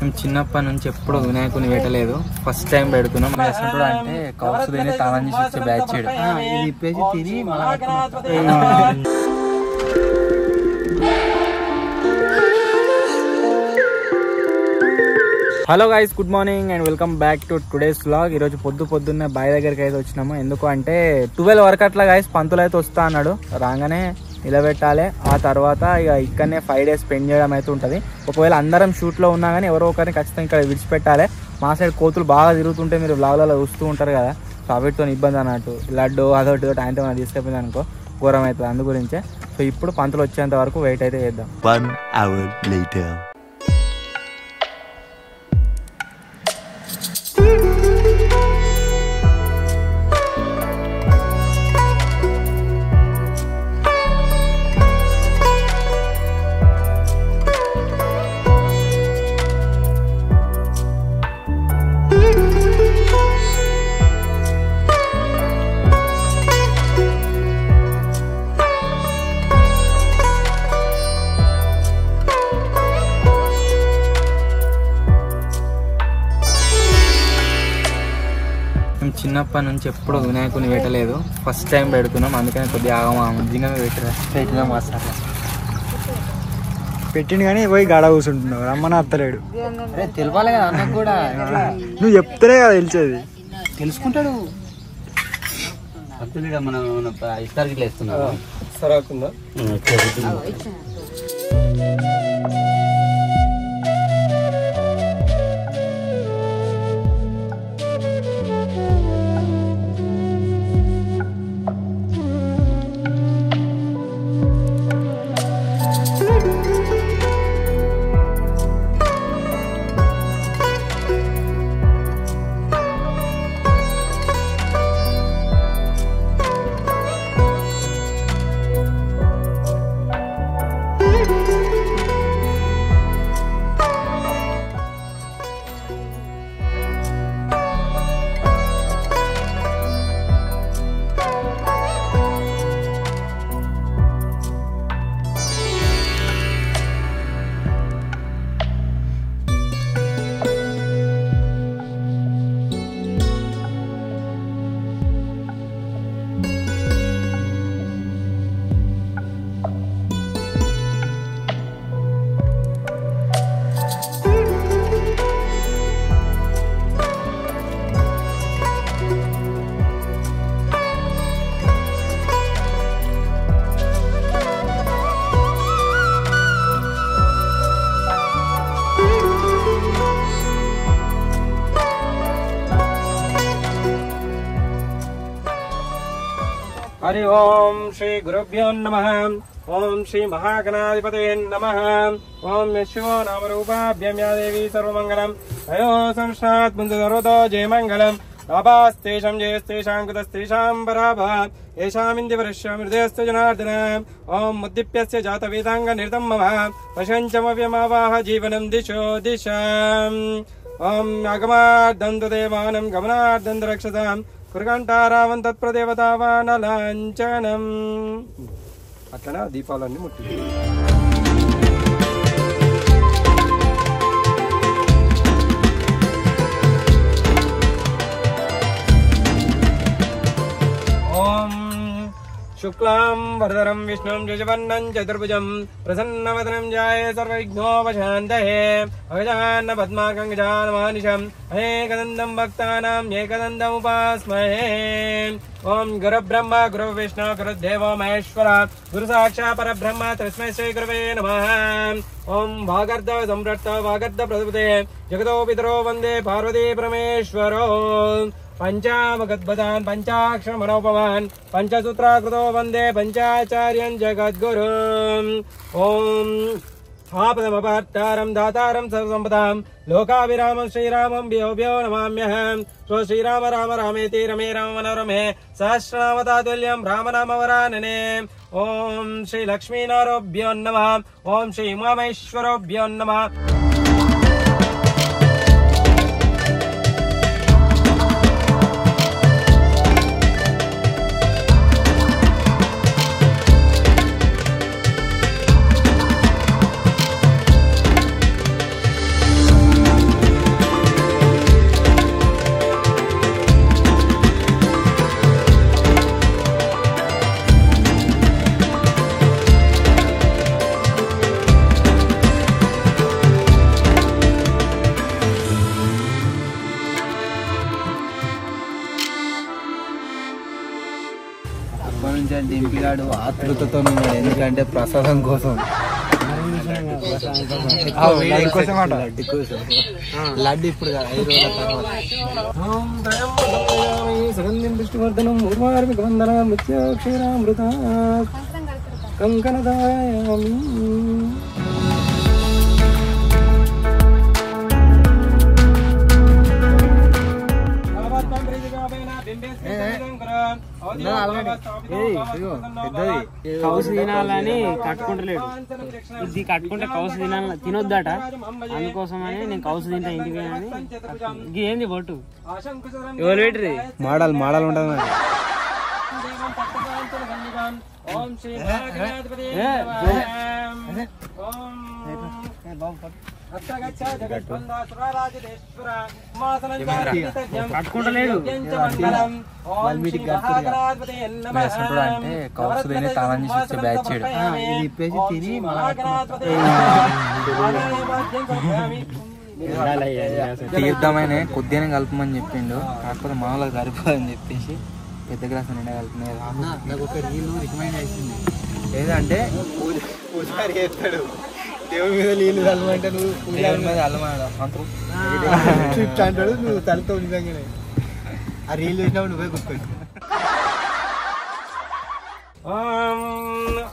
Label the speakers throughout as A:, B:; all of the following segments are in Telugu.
A: మేము చిన్నప్పటి నుంచి ఎప్పుడు వినాయకుని పెట్టలేదు, ఫస్ట్ టైం పెడుతున్నాం. వేసినప్పుడు అంటే కౌసు తిని తాళం చేసి వచ్చే బ్యాచ్ ఇప్పేసి తిని hello guys, good morning and welcome back to today's vlog. ఈరోజు పొద్దున్నే బాయ్ దగ్గరికి అయితే వచ్చినాము. ఎందుకు అంటే 12 వరకు అట్లా గైస్ పంతులు అయితే వస్తా అన్నాడు. రాగానే నిలబెట్టాలి, ఆ తర్వాత ఇక ఇక్కడనే 5 days స్పెండ్ చేయడం అయితే ఉంటుంది. ఒకవేళ అందరం షూట్లో ఉన్నా కానీ ఎవరో ఒకరిని ఖచ్చితంగా ఇక్కడ విడిచిపెట్టాలి. మా సైడ్ కోతులు బాగా తిరుగుతుంటే మీరు వ్లాగ్లలో చూస్తూ ఉంటారు కదా, సో వీటితో ఇబ్బంది అన్నట్టు. లడ్డు అదొకటి ఆయనతో మనం తీసుకెళ్ళింది అనుకో ఘోరం అవుతుంది. అందు గురించే సో ఇప్పుడు పంతులు వచ్చేంత వరకు వెయిట్ అయితే చేద్దాం.
B: 1 hour later.
A: చిన్నప్పటి నుంచి ఎప్పుడు వినాయకుని పెట్టలేదు, ఫస్ట్ టైం పెడుతున్నాం. అందుకని కొద్దిగా ఆగమా పెట్టినా మాసాల
C: పెట్టిండు కానీ పోయి గాడ కూర్చుంటున్నావు. రమ్మని అత్తలేడు.
A: తెలపాలి కదా అన్నకు కూడా,
C: నువ్వు చెప్తేనే కదా తెలిసేది.
A: తెలుసుకుంటాడు.
D: మనం ఇస్తారు ఇట్లా ఇస్తున్నాం.
A: సరకుందా
E: हरि ओम श्री गुरुभ्यो नमः। ओम श्री महागणाधिपते नमः। ओम शिवो नाम रूपाभ्यां या देवी सर्वमंगलम् अयो संस्नात् मुन्दरोतो जय मंगलम् लाभास्तेषां जयस्तेषां कृतस्तेषां पराभः येषामिन्द्रवरस्य हृदयस्य जनार्दन। ओम मुद्दीप्यस्य जातवेदांग निर्दं मम पशञ्चमव्यमावाह जीवनं दिशो दिशाम्। ओम आगमार्दं देवानं गमनार्दं रक्षताम् కురగంటారావం తత్ప్రదేవతావానలాంఛనం. అట్లనే దీపాలన్నీ ముట్టి ఓం శుక్లాం వరదరం విష్ణుం జయవర్ణం చతుర్భుజం ప్రసన్నవదనం ధ్యాయే సర్వవిఘ్నోపశాంతయే అగజానన పద్మాకం గజానమానిశం అనేకదంతం భక్తానాం ఏకదంతం ఉపాస్మహే. ఓం గురు బ్రహ్మ గురు విష్ణు గురుదేవో మహేశ్వర గురు సాక్షాత్ పరబ్రహ్మ తస్మై శ్రీ గురవే నమః. ఓం వాగర్ధ సంప్రత వాగర్ధ ప్రతిపదే జగతో పితరో వందే పార్వతీ పరమేశ్వరో. పంచామగద్భదాన్ పంచాక్షరమనోపమాన్ పంచసూత్రాకృతో వందే పంచాచార్యం జగద్గురుం. ఓం ఆపదమపార్తారం దాతారం సర్వసంపదాం లోకాభిరామం శ్రీరామం భ్యో నమామ్యహం. స్వ శ్రీరామ రామ రామేతి రమే రామ మనోరమే సహస్రనామతాతుల్యం రామనామవరాననే. ఓం శ్రీ లక్ష్మీనారోభ్యో నమః. ఓం శ్రీ ఉమామేశ్వరోభ్యో నమః.
D: దింపిగాడు ఆతృతతో ఉన్నాడు, ఎందుకంటే ప్రసాదం కోసం. లడ్డు ఇప్పుడు 5 రోజుల తర్వాత.
E: సుగంధిం పుష్టివర్ధనం ఊర్వార్మిక వందన ముత్యాక్షరామృత కంకణదాయామి.
A: కౌసు తినాలని కట్టుకుంటలేడు. ఇది కట్టుకుంటే కౌసు తినొద్దట, అందుకోసమని నేను కౌసు తింటా ఇంటికి అని. ఏంది బొట్టు ఎవరు పెట్టిరి?
C: మోడల్ ఉంటుంది.
A: కట్టుకుంటలేడు.
D: అంటే కౌసు తిని తాళం చేసి బ్యాచ్ ఇది ఇప్పేసి తిని తీర్థమైన కొద్దిగానే కలపమని చెప్పిండు, కాకపోతే మామూలుగా సరిపోదని చెప్పేసి పెద్ద గ్లాస్ నిండా కలుపుతున్నాయి. నాకు ఒక నీళ్ళు రికమెండ్ అవుతుంది ఏదంటే పూజారి చేస్తాడు దేవుడి మీద నీళ్ళు కలమంటే నువ్వు దేవుడి మీద అల్లమాడు అంటాడు, నువ్వు తలతో నిజంగానే ఆ రీల్ చేసినప్పుడు నువ్వే గుర్తుపెట్టు.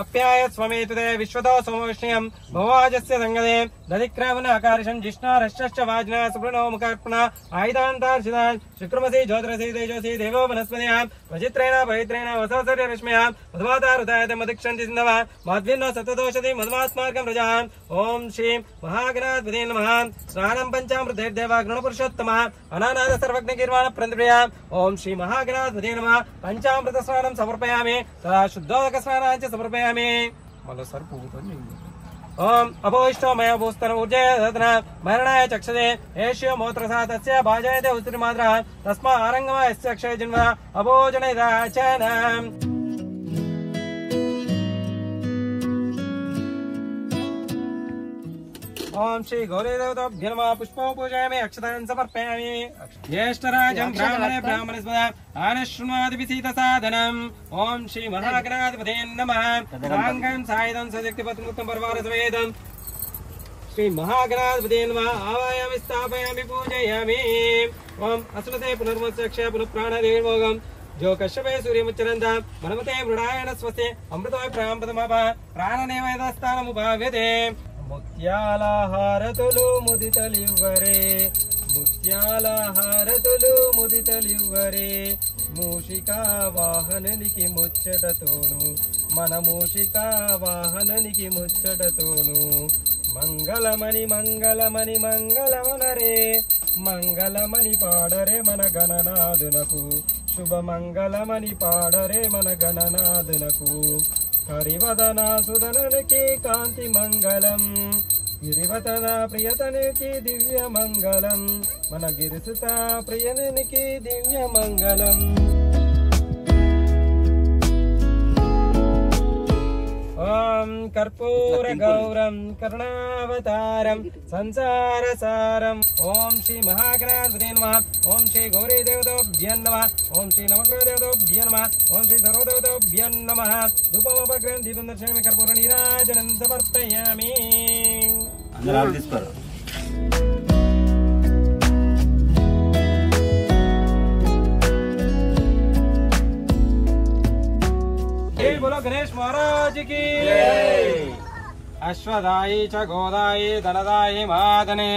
E: అప్యాయ స్వమేతుదే విశ్వతో సోమవిష్ణయం భవాజస్య సంగదే దధిక్రామణ ఆకారిషం జిష్ణారశ్చ వాజ్నా సుబ్రణో ముఖార్పణ ఆయుధాంతార్షిదాన్ శుక్రమసి జ్యోతిరసి తేజోసి దేవో వనస్పతియా వచిత్రేణ పవిత్రేణ వసవసర్య రశ్మయా మధుమాతారుతాయతే మదిక్షంతి సింధవ మాధ్విన్నో సతదోషతి మధుమాత్మార్గం రజాం. ఓం శ్రీం మహాగణాధిపతే నమః. స్నానం పంచామృతైర్దేవ గృణపురుషోత్తమ అనానాద సర్వజ్ఞ గీర్వాణ ప్రంద్రియా. ఓం శ్రీ మహాగణాధిపతే నమః. పంచామృత స్నానం సమర్పయామి, తదా శుద్ధోదక స్నానాంచ సమర్పయామి. మరోసారి పువ్వుతో ఓం అపోయిష్టో మయ భూస్తర ఊర్జయన మరణాయ చక్షదే ఏష్యో మోత్రసా తస్య భాజయతే ఉత్తిమాత్ర తస్మా ఆరంగమ యస్య అక్షయ జన్మ అభోజనైదాచన. ఓం శ్రీ గౌరీదేవతాభ్యో నమః. పుష్పం పూజయామి, అక్షతాన్ సమర్పయామి. జ్యేష్ఠరాజం బ్రాహ్మణే బ్రాహ్మణస్పద ఆనశృణ్వాదిపిసీత సాధనం. ఓం శ్రీ మహాగణాధిపతే నమః. సాంగం సాయుధం సశక్తి పత్ముక్తం పర్వారసవేదం. శ్రీ మహాగణాధిపతే నమః. ఆవాయామి, స్థాపయామి, పూజయామి. ఓం అశ్వతే పునర్మత్సక్షయ పునఃప్రాణదేవోగం जो कश्यपे सूर्यमुच्चरन्त मनमते मृडायण स्वस्ते अमृतोय प्राणप्रथमप प्राणनेवैदस्थानमुपाव्यते. ముత్యాల హారతులు ముదితలివ్వరే, ముత్యాల హారతులు ముదితలివ్వరే. మూషికా వాహనునికి ముచ్చటతోను, మన మూషికా వాహనునికి ముచ్చటతోను. మంగళమణి మంగళమణి మంగళమనరే, మంగళమణి పాడరే మన గణనాథునకు. శుభమంగళమని పాడరే మన గణనాథునకు. హరివదన సుధనునికి కాంతి మంగళం, గిరివతన ప్రియతనికి దివ్య మంగళం. మన గిరిసుత ప్రియనునికి దివ్య మంగళం. ఓం కర్పూర గౌరం కరుణావతారం సంసారసారం. ఓం శ్రీ మహాగణాధిపతే నమః. ఓం శ్రీ గౌరీదేవతాభ్యో నమః. ఓం శ్రీ నవగ్రహదేవతాభ్యో నమః. ఓం శ్రీ సర్వదేవతాభ్యో నమః. ధూపమోపగ్రహం దీపం దర్శయామి, కర్పూర నీరాజనం సమర్పయామి. बोलो गणेश महाराज की अश्वदायी च गोदायी धनदायी मादने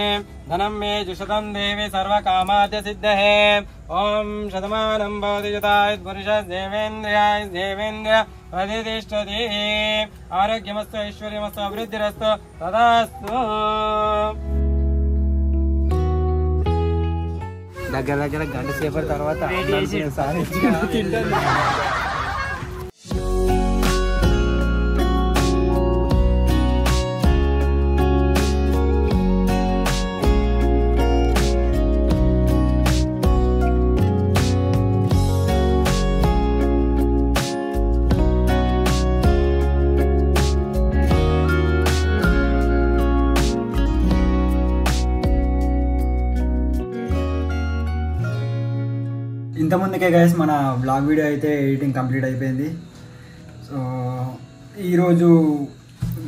E: धनम मे जुषतं देवी सर्वकामाद्य सिद्धये. ओम शतमानं भवति शतायुः पुरुषः देवेन्द्रियाय देवेन्द्रिय प्रतिष्ठति. आरोग्यमस्तु ऐश्वर्यमस्तु अभिवृद्धिरस्तु तदास्तु.
D: దగ్గర దగ్గర గంట సేపటి తర్వాత
C: ఇంతకుముందుకే గైస్ మన బ్లాగ్ వీడియో అయితే ఎడిటింగ్ కంప్లీట్ అయిపోయింది. సో ఈరోజు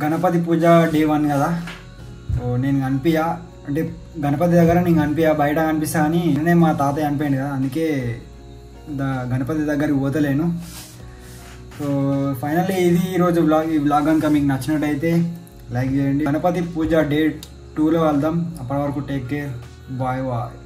C: గణపతి పూజ డే 1 కదా. సో నేను కనిపించా అంటే గణపతి దగ్గర నేను కనిపించా, బయట కనిపిస్తా అని నేనే మా తాతయ్య చనిపోయింది కదా, అందుకే గణపతి దగ్గరికి పోతలేను. సో ఫైనల్లీ ఇది ఈరోజు బ్లాగ్. ఈ బ్లాగ్ కనుక మీకు నచ్చినట్టయితే లైక్ చేయండి. గణపతి పూజ డే 2లో వెళ్దాం. అప్పటి వరకు టేక్ కేర్, బాయ్ బాయ్.